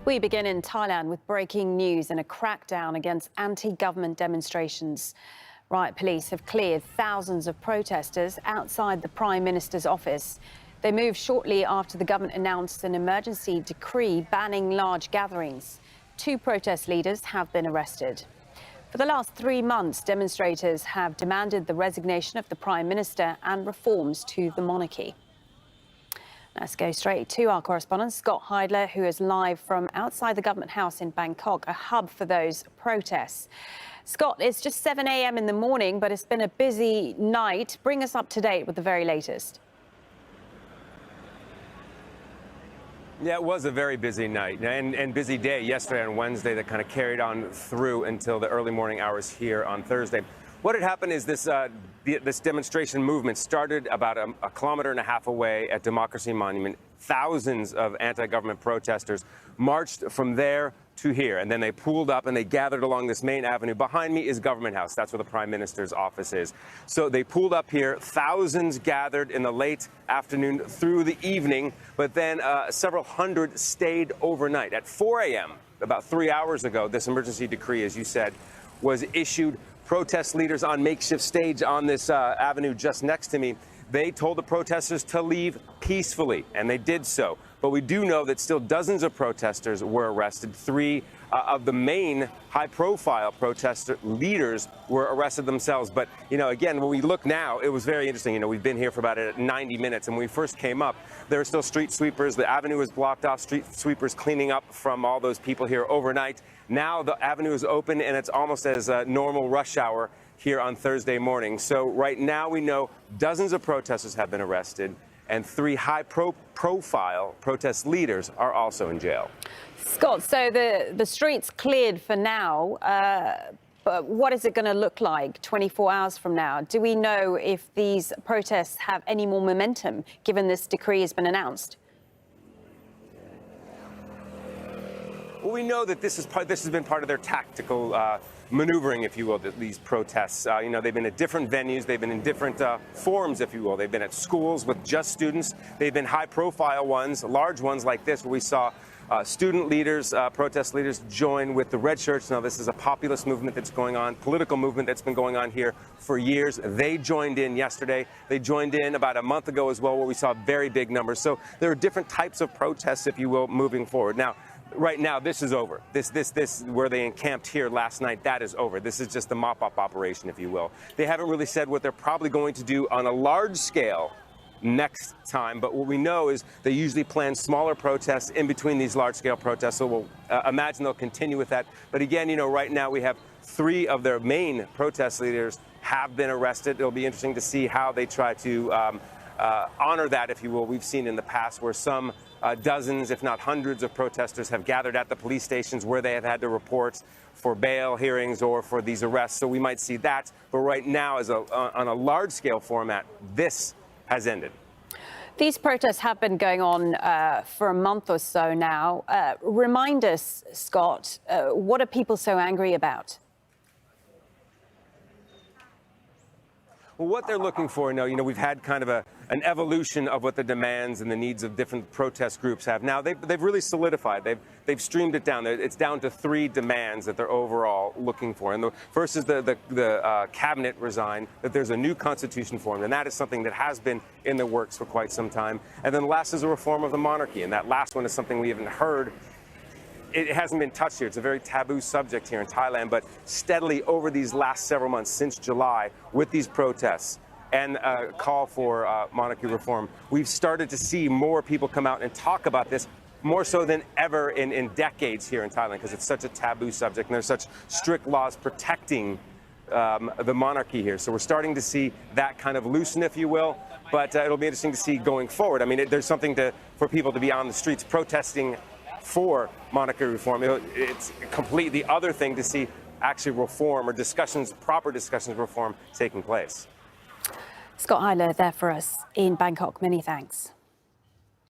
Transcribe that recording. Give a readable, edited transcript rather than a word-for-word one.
We begin in Thailand with breaking news and a crackdown against anti-government demonstrations. Riot police have cleared thousands of protesters outside the Prime Minister's office. They moved shortly after the government announced an emergency decree banning large gatherings. 2 protest leaders have been arrested. For the last 3 months, demonstrators have demanded the resignation of the Prime Minister and reforms to the monarchy. Let's go straight to our correspondent, Scott Heidler, who is live from outside the Government House in Bangkok, a hub for those protests. Scott, it's just 7 a.m. in the morning, but it's been a busy night. Bring us up to date with the very latest. Yeah, it was a very busy night and busy day yesterday on Wednesday that kind of carried on through until the early morning hours here on Thursday. What had happened is this demonstration movement started about a kilometer and a half away at Democracy Monument. Thousands of anti-government protesters marched from there to here, and then they pooled up and they gathered along this main avenue. Behind me is Government House. That's where the Prime Minister's office is. So they pooled up here. Thousands gathered in the late afternoon through the evening, but then several hundred stayed overnight. At 4 a.m., about 3 hours ago, this emergency decree, as you said, was issued. Protest leaders on makeshift stage on this avenue just next to me, they told the protesters to leave peacefully, and they did so. But we do know that still dozens of protesters were arrested. 3 of the main high-profile protester leaders were arrested themselves. But, again, when we look now, it was very interesting. We've been here for about 90 minutes, and when we first came up, there were still street sweepers. The avenue was blocked off, street sweepers cleaning up from all those people here overnight. Now the avenue is open, and it's almost as a normal rush hour here on Thursday morning. So right now we know dozens of protesters have been arrested, and 3 high-profile protest leaders are also in jail. Scott, so the streets cleared for now, but what is it going to look like 24 hours from now? Do we know if these protests have any more momentum, given this decree has been announced? Well, we know that this has been part of their tactical maneuvering, if you will, these protests. They've been at different venues. They've been in different forums, if you will. They've been at schools with just students. They've been high-profile ones, large ones like this, where we saw student leaders, protest leaders join with the red shirts. Now, this is a populist movement that's going on, political movement that's been going on here for years. They joined in yesterday. They joined in about a month ago as well, where we saw very big numbers. So there are different types of protests, if you will, moving forward. Now, right now, this is over. This where they encamped here last night, that is over. This is just the mop-up operation, if you will. They haven't really said what they're probably going to do on a large scale next time, but what we know is they usually plan smaller protests in between these large-scale protests, so we'll imagine they'll continue with that. But again, right now we have 3 of their main protest leaders have been arrested. It'll be interesting to see how they try to honor that, if you will. We've seen in the past where some dozens, if not hundreds, of protesters have gathered at the police stations where they have had to report for bail hearings or for these arrests. So we might see that. But right now, on a large-scale format, this has ended. These protests have been going on for a month or so now. Remind us, Scott, what are people so angry about? Well, what they're looking for, we've had kind of an evolution of what the demands and the needs of different protest groups have. Now, they've really solidified. They've streamed it down. It's down to 3 demands that they're overall looking for. And the first is the cabinet resign, that there's a new constitution formed, and that is something that has been in the works for quite some time. And then the last is a reform of the monarchy, and that last one is something we haven't heard. It hasn't been touched here. It's a very taboo subject here in Thailand, but steadily over these last several months, since July, with these protests and a call for monarchy reform, we've started to see more people come out and talk about this, more so than ever in decades here in Thailand, because it's such a taboo subject and there's such strict laws protecting the monarchy here. So we're starting to see that kind of loosen, if you will, but it'll be interesting to see going forward. I mean, there's something for people to be on the streets protesting for monarchy reform. It's completely other thing to see actually reform or proper discussions of reform taking place. Scott Heidler there for us in Bangkok. Many thanks.